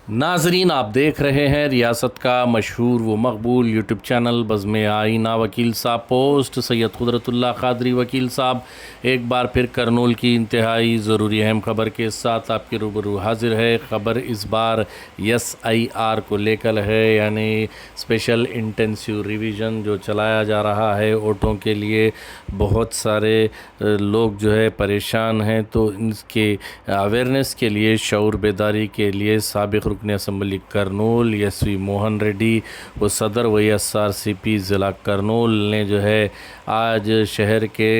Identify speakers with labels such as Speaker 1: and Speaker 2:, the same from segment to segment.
Speaker 1: नाजरीन, आप देख रहे हैं रियासत का मशहूर व मकबूल यूट्यूब चैनल बज़्म आईना। वकील साहब पोस्ट सैयद कुदरतुल्लाह क़ादरी वकील साहब एक बार फिर करनूल की इंतहाई ज़रूरी अहम ख़बर के साथ आपके रूबरू हाजिर है। ख़बर इस बार SIR को लेकर है, यानी स्पेशल इंटेंसिव रिवीजन जो चलाया जा रहा है वोटों के लिए। बहुत सारे लोग जो है परेशान हैं, तो इसके अवेयरनेस के लिए, शऊर बेदारी के लिए साबिक़ रुकन असम्बली करनूल SV मोहन रेड्डी व सदर YSRCP ज़िला करनूल ने जो है आज शहर के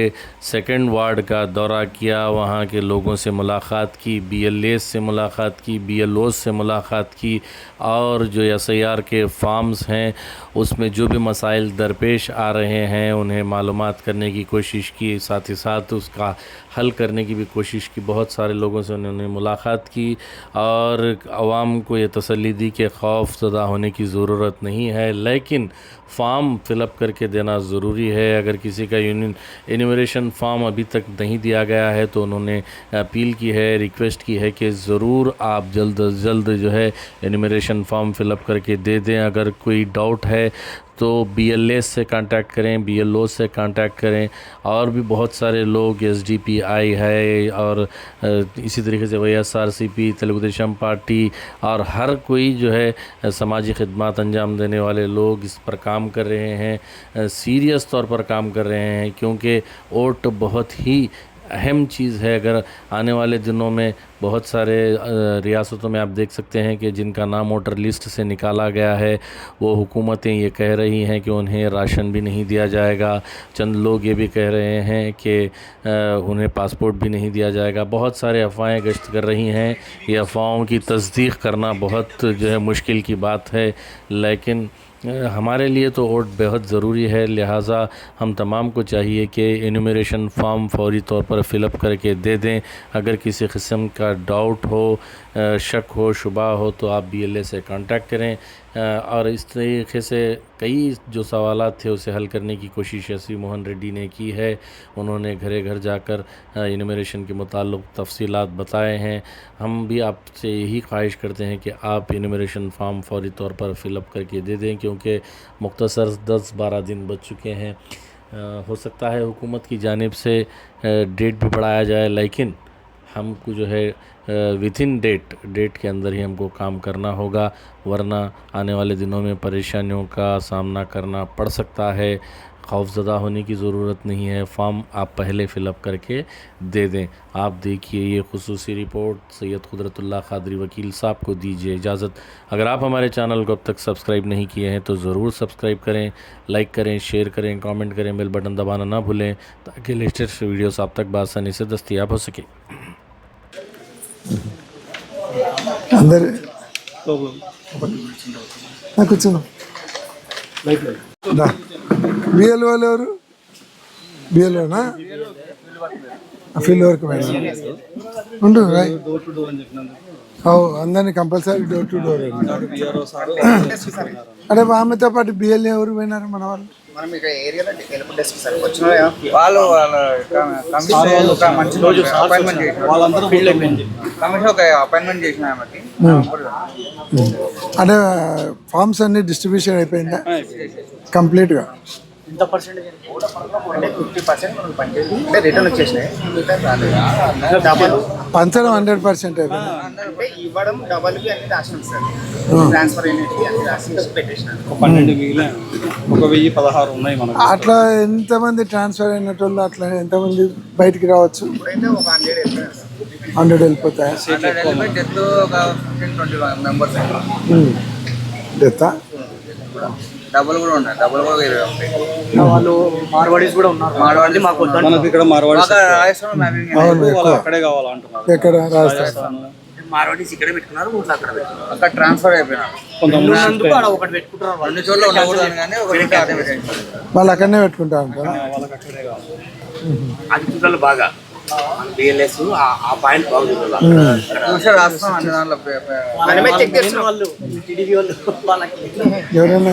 Speaker 1: 2nd वार्ड का दौरा किया। वहाँ के लोगों से मुलाकात की, BLAs से मुलाकात की, BLOs से मुलाकात की, और जो SIR के फार्म्स हैं उसमें जो भी मसाइल दरपेश आ रहे हैं उन्हें मालूमात करने की कोशिश की, साथ ही साथ उसका हल करने की भी कोशिश की। बहुत सारे लोगों से उन्होंने मुलाकात की और आवाम को ये तसल्ली दी कि खौफ ज़दा होने की ज़रूरत नहीं है, लेकिन फॉर्म फ़िलअप करके देना ज़रूरी है। अगर किसी का एनुमरेशन फॉर्म अभी तक नहीं दिया गया है तो उन्होंने अपील की है, रिक्वेस्ट की है कि ज़रूर आप जल्द अज जल्द जो है एनुमरेशन फॉर्म फ़िलअप करके दे दें। अगर कोई डाउट है तो BLAs से कांटेक्ट करें, BLOs से कांटेक्ट करें, और भी बहुत सारे लोग SDPI है और इसी तरीके से YSRCP, तेलुगु देशम पार्टी और हर कोई जो है समाजी खिदमत अंजाम देने वाले लोग इस पर काम कर रहे हैं, सीरियस तौर पर काम कर रहे हैं, क्योंकि वोट बहुत ही अहम चीज़ है। अगर आने वाले दिनों में बहुत सारे रियासतों में आप देख सकते हैं कि जिनका नाम वोटर लिस्ट से निकाला गया है, वो हुकूमतें ये कह रही हैं कि उन्हें राशन भी नहीं दिया जाएगा। चंद लोग ये भी कह रहे हैं कि उन्हें पासपोर्ट भी नहीं दिया जाएगा। बहुत सारे अफवाहें गश्त कर रही हैं। ये अफवाहों की तस्दीक करना बहुत जो है मुश्किल की बात है, लेकिन हमारे लिए तो वोट बेहद ज़रूरी है। लिहाजा हम तमाम को चाहिए कि एनुमरेशन फॉर्म फौरी तौर पर फ़िलअप करके दे दें। अगर किसी किस्म का डाउट हो, शक हो, शुबा हो तो आप BLA से कांटेक्ट करें। और इस तरीके से कई जो सवालात थे उसे हल करने की कोशिश SV मोहन रेड्डी ने की है। उन्होंने घरे घर जाकर एनुमरेशन के मुताल्लिक़ तफसीलात बताए हैं। हम भी आपसे यही ख्वाहिश करते हैं कि आप एनुमरेशन फॉर्म फौरी तौर पर फ़िलअप करके दे दें, क्योंकि मुख्तसर 10-12 दिन बच चुके हैं। हो सकता है हुकूमत की जानिब से डेट भी बढ़ाया जाए, लेकिन हमको जो है विथिन डेट के अंदर ही हमको काम करना होगा, वरना आने वाले दिनों में परेशानियों का सामना करना पड़ सकता है। खौफज़दा होने की ज़रूरत नहीं है, फॉर्म आप पहले फ़िलअप करके दे दें। आप देखिए ये खुसूसी रिपोर्ट सैयद कुदरतुल्लाह क़ादरी वकील साहब को दीजिए इजाज़त। अगर आप हमारे चैनल को अब तक सब्सक्राइब नहीं किए हैं तो ज़रूर सब्सक्राइब करें, लाइक करें, शेयर करें, कमेंट करें, बेल बटन दबाना ना भूलें, ताकि लेटेस्ट वीडियोस आप तक बआसानी से दस्तयाब हो सके।
Speaker 2: అందరు కూర్చో బిఎల్ వాళ్ళు ఎవరు? బిఎల్ఓనా? ఫీల్డ్ వర్క్ మేడం ఉండు అందరినీ కంపల్సరీ డోర్ టు డోర్. అంటే ఆమెతో పాటు BLA ఎవరు పోయినారు మన వాళ్ళు?
Speaker 3: మనం ఇక్కడ ఏరియాలో హెల్ప్ డెస్క్ సార్ వచ్చిన వాళ్ళు మంచి రోజు అపాయింట్మెంట్ చేసిన వాళ్ళందరూ ఫీల్డ్ అయిపోయింది. కమిషన్ ఒక అపాయింట్మెంట్ చేసిన ఆమెకి.
Speaker 2: అంటే ఫార్మ్స్ అన్ని డిస్ట్రిబ్యూషన్ అయిపోయిందా కంప్లీట్గా?
Speaker 3: ఇంత పర్సెంటేజ్ అంటే 50% మనకు పనిచేసి అంటే రిటర్న్ వచ్చేసినాయి. డబల్
Speaker 2: పంచడం 100% అయిపోయింది.
Speaker 3: అంటే ఇవ్వడం డబల్కి అన్ని రాసినాం సార్. ట్రాన్స్ఫర్ అయినట్టు అన్ని రాసి పెట్టేసినాను.
Speaker 4: 12,016 ఉన్నాయి మనకు.
Speaker 2: అట్లా ఎంతమంది ట్రాన్స్ఫర్ అయినట్టు అట్లా ఎంతమంది బయటికి రావచ్చు?
Speaker 3: ఇప్పుడైతే ఒక 100 వెళ్ళిపోయారు సార్.
Speaker 2: 100 వెళ్ళిపోతాయి.
Speaker 3: డెత్ ఒక 15-20 మెంబర్స్
Speaker 2: డెత్
Speaker 3: డబల్ కూడా ఉన్నాయి. డబల్ కూడా 20 ఉంటాయి.
Speaker 4: వాళ్ళు మార్వాడీస్ కూడా ఉన్నారు.
Speaker 3: మార్వాడి మాకు
Speaker 4: మనకి ఇక్కడ మార్వాడీస్
Speaker 3: రాజస్థాన్
Speaker 4: వాళ్ళు అక్కడే కావాలంటున్నారు.
Speaker 2: ఎక్కడ రాజస్థాన్?
Speaker 3: మార్వాడీస్ ఇక్కడే పెట్టుకున్నారు, ఊళ్ళో అక్కడ పెట్టుకున్నారు. అక్కడ ట్రాన్స్ఫర్ అయిపోయినారు.
Speaker 4: ఒకటి పెట్టుకుంటారు.
Speaker 3: రెండు చోట్ల ఉండకూడదు కానీ ఒకటి
Speaker 2: వాళ్ళు అక్కడనే పెట్టుకుంటా ఉంటారు.
Speaker 4: వాళ్ళకి అక్కడే కావాలి.
Speaker 3: అది చూడాలి బాగా. BLS ఆ పాయింట్ బాగుంది. రాస్తాం అన్ని దాంట్లో
Speaker 2: ఎవరైనా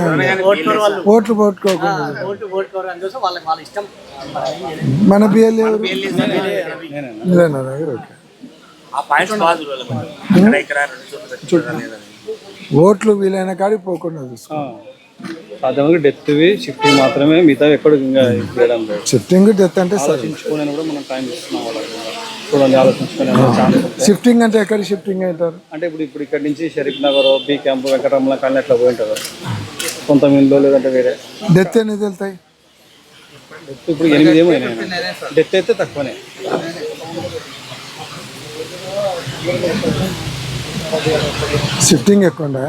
Speaker 2: ఓట్లు పోట్టుకోకుండా మన BLA
Speaker 3: ఆ పాయింట్స్ బాగా చూడాలి. ఇక్కడ రెండు చోట్ల
Speaker 2: ఓట్లు వీలైన కాడికి పోకుండా చూసుకో.
Speaker 4: సాధ్యమైన డెత్వి షిఫ్టింగ్ మాత్రమే, మిగతా ఎక్కడ ఇంకా చేయడం లేదు.
Speaker 2: షిఫ్టింగ్ డెత్ అంటే సరే.
Speaker 4: ఆలోచించుకొని కూడా మనం టైం ఇస్తున్నాం వాళ్ళకి. చూడండి, ఆలోచించుకొని ఛాన్స్.
Speaker 2: షిఫ్టింగ్ అంటే ఎక్కడ షిఫ్టింగ్ అవుతారు
Speaker 4: అంటే ఇప్పుడు ఇక్కడ నుంచి షరీఫ్ నగర్, బి క్యాంప్, వెంకటరమణ కానీ అట్లా పోయింటారు కొంత ఇంట్లో, లేదంటే వేరే.
Speaker 2: డెత్ ఎన్ని వెళ్తాయి?
Speaker 4: డెత్ ఇప్పుడు 8 ఏమో అయినాయి. డెత్ అయితే తక్కువనే.
Speaker 2: షిఫ్టింగ్ ఎక్కువ ఉందా?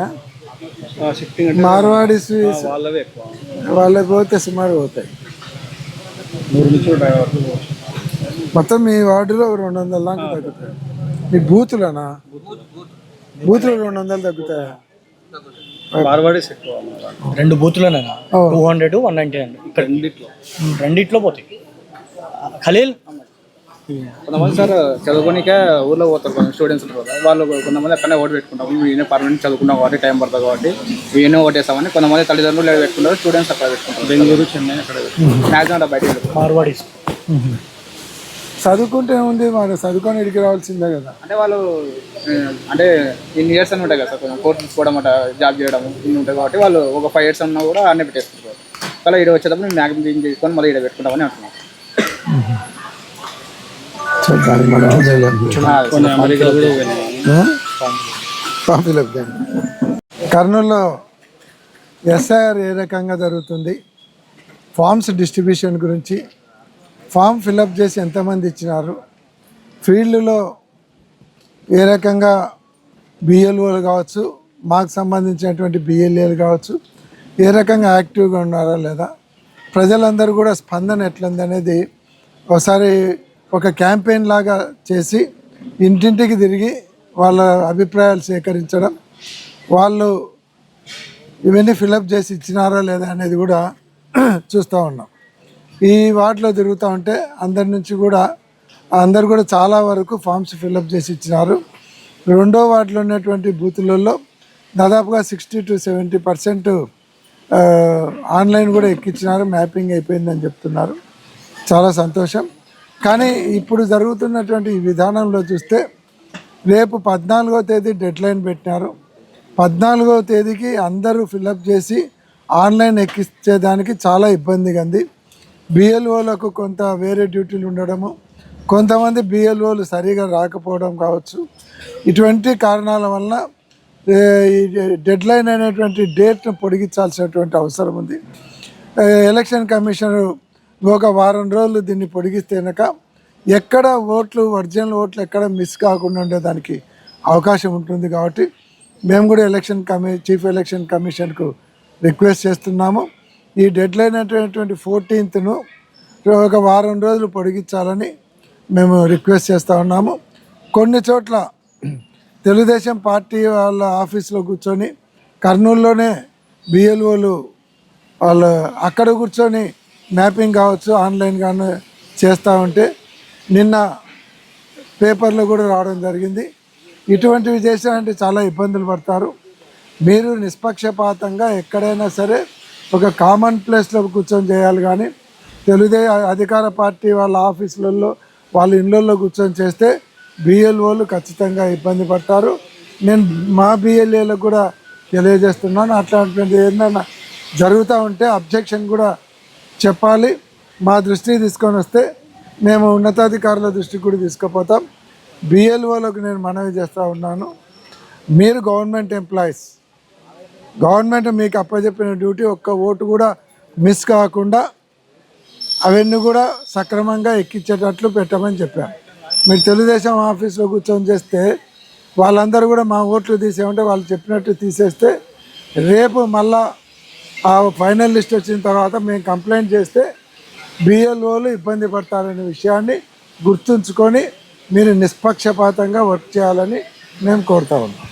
Speaker 4: షిఫ్టింగ్ అంటే
Speaker 2: మార్వాడీస్
Speaker 4: వాళ్ళవే ఎక్కువ.
Speaker 2: వాళ్ళకి పోతే సుమారు పోతాయి.
Speaker 4: 3 నుంచి 5 వరకు.
Speaker 2: మొత్తం మీ వార్డులో 200 దాకా తగ్గుతాయి. మీ బూతులనా? బూతులు 200 తగ్గుతాయా?
Speaker 4: మార్వాడీస్ ఎక్కువ.
Speaker 5: 2 బూతులనేనా? 200, 190 అండి. ఇక్కడ రెండిట్లో పోతాయి. ఖలీల్
Speaker 4: కొంతమంది సార్ చదువుకోనికే ఊర్లో పోతారు, కొంచెం స్టూడెంట్స్ ఉంటారు కదా, వాళ్ళు కొంతమంది అక్కడనే ఓటు పెట్టుకుంటాము. ఈయన పర్మనెంట్ చదువుకున్నాం కాబట్టి టైం పడుతుంది కాబట్టి ఈయన ఓటేస్తామని కొంతమంది తల్లిదండ్రులు పెట్టుకుంటారు, స్టూడెంట్స్ అక్కడ పెట్టుకుంటారు. బెంగళూరు, చెన్నై అక్కడ మ్యాక్సిమం బయట
Speaker 5: మార్వాడీస్.
Speaker 2: చదువుకుంటే ఏముంది, వాళ్ళు చదువుకొని ఇడికి రావాల్సిందే కదా.
Speaker 4: అంటే వాళ్ళు అంటే ఇన్ని ఇయర్స్ అని ఉంటాయి కదా సార్, కొంచెం కోర్సు తీసుకోవడం అట్లా జాబ్ చేయడం ఇన్ని ఉంటాయి కాబట్టి వాళ్ళు ఒక 5 years ఉన్నా కూడా అన్నీ పెట్టేసుకుంటారు. అలా ఇక్కడ వచ్చేటప్పుడు మేము మ్యాక్సిమం దీన్ని తీసుకొని మళ్ళీ ఇక్కడ పెట్టుకుంటామని అంటున్నాం.
Speaker 2: కర్నూలులో ఎస్ఐఆర్ ఏ రకంగా జరుగుతుంది, ఫామ్స్ డిస్ట్రిబ్యూషన్ గురించి, ఫామ్ ఫిలప్ చేసి ఎంతమంది ఇచ్చినారు, ఫీల్డ్లో ఏ రకంగా బిఎల్ఓలు కావచ్చు, మాకు సంబంధించినటువంటి బిఎల్ఏలు కావచ్చు, ఏ రకంగా యాక్టివ్గా ఉన్నారా లేదా, ప్రజలందరూ కూడా స్పందన ఎట్లుంది అనేది ఒకసారి ఒక క్యాంపెయిన్ లాగా చేసి ఇంటింటికి తిరిగి వాళ్ళ అభిప్రాయాలు సేకరించడం, వాళ్ళు ఇవన్నీ ఫిలప్ చేసి ఇచ్చినారా లేదా అనేది కూడా చూస్తూ ఉన్నాం. ఈ వార్డులో తిరుగుతూ ఉంటే అందరు కూడా చాలా వరకు ఫామ్స్ ఫిలప్ చేసి ఇచ్చినారు. 2వ వార్డులో ఉన్నటువంటి బూతులలో దాదాపుగా 60 to 70% ఆన్లైన్ కూడా ఎక్కించినారు, మ్యాపింగ్ అయిపోయిందని చెప్తున్నారు. చాలా సంతోషం. కానీ ఇప్పుడు జరుగుతున్నటువంటి ఈ విధానంలో చూస్తే రేపు 14వ తేదీ డెడ్లైన్ పెట్టినారు. 14వ తేదీకి అందరూ ఫిలప్ చేసి ఆన్లైన్ ఎక్కించేదానికి చాలా ఇబ్బందిగా ఉంది. బిఎల్ఓలకు కొంత వేరే డ్యూటీలు ఉండడము, కొంతమంది బిఎల్ఓలు సరిగా రాకపోవడం కావచ్చు. ఇటువంటి కారణాల వలన ఈ డెడ్లైన్ అనేటువంటి డేట్ను పొడిగించాల్సినటువంటి అవసరం ఉంది. ఎలక్షన్ కమిషనర్ ఒక వారం రోజులు దీన్ని పొడిగిస్తే కనుక ఎక్కడ ఒరిజినల్ ఓట్లు ఎక్కడ మిస్ కాకుండా ఉండేదానికి అవకాశం ఉంటుంది. కాబట్టి మేము కూడా చీఫ్ ఎలక్షన్ కమిషన్కు రిక్వెస్ట్ చేస్తున్నాము. ఈ డెడ్లైన్ అనేటువంటి 14th ఒక వారం రోజులు పొడిగించాలని మేము రిక్వెస్ట్ చేస్తూ ఉన్నాము. కొన్ని చోట్ల తెలుగుదేశం పార్టీ వాళ్ళ ఆఫీస్లో కూర్చొని కర్నూలులోనే బిఎల్ఓలు వాళ్ళు అక్కడ కూర్చొని మ్యాపింగ్ కావచ్చు ఆన్లైన్ కానీ చేస్తూ ఉంటే నిన్న పేపర్లో కూడా రావడం జరిగింది. ఇటువంటివి చేశారంటే చాలా ఇబ్బందులు పడతారు. మీరు నిష్పక్షపాతంగా ఎక్కడైనా సరే ఒక కామన్ ప్లేస్లో కూర్చొని చేయాలి. కానీ అధికార పార్టీ వాళ్ళ ఆఫీసులలో వాళ్ళ ఇళ్ళల్లో కూర్చొని చేస్తే బిఎల్ఓలు ఖచ్చితంగా ఇబ్బంది పడతారు. నేను మా బిఎల్ఏలకు కూడా తెలియజేస్తున్నాను, అట్లాంటిది ఏదైనా జరుగుతూ ఉంటే అబ్జెక్షన్ కూడా చెప్పాలి. మా దృష్టికి తీసుకొని వస్తే మేము ఉన్నతాధికారుల దృష్టికి కూడా తీసుకుపోతాం. బిఎల్ఓలకు నేను మనవి చేస్తూ ఉన్నాను, మీరు గవర్నమెంట్ ఎంప్లాయీస్, గవర్నమెంట్ మీకు అప్పచెప్పిన డ్యూటీ ఒక్క ఓటు కూడా మిస్ కాకుండా అవన్నీ కూడా సక్రమంగా ఎక్కించేటట్లు పెట్టమని చెప్పాను. మీరు తెలుగుదేశం ఆఫీస్లో కూర్చొని చేస్తే వాళ్ళందరూ కూడా మా ఓట్లు తీసేమంటే వాళ్ళు చెప్పినట్టు తీసేస్తే రేపు మళ్ళా ఆ ఫైనల్ లిస్ట్ వచ్చిన తర్వాత మేము కంప్లైంట్ చేస్తే బిఎల్ఓలు ఇబ్బంది పడతారనే విషయాన్ని గుర్తుంచుకొని మీరు నిష్పక్షపాతంగా వర్క్ చేయాలని మేము కోరుతా ఉన్నాం.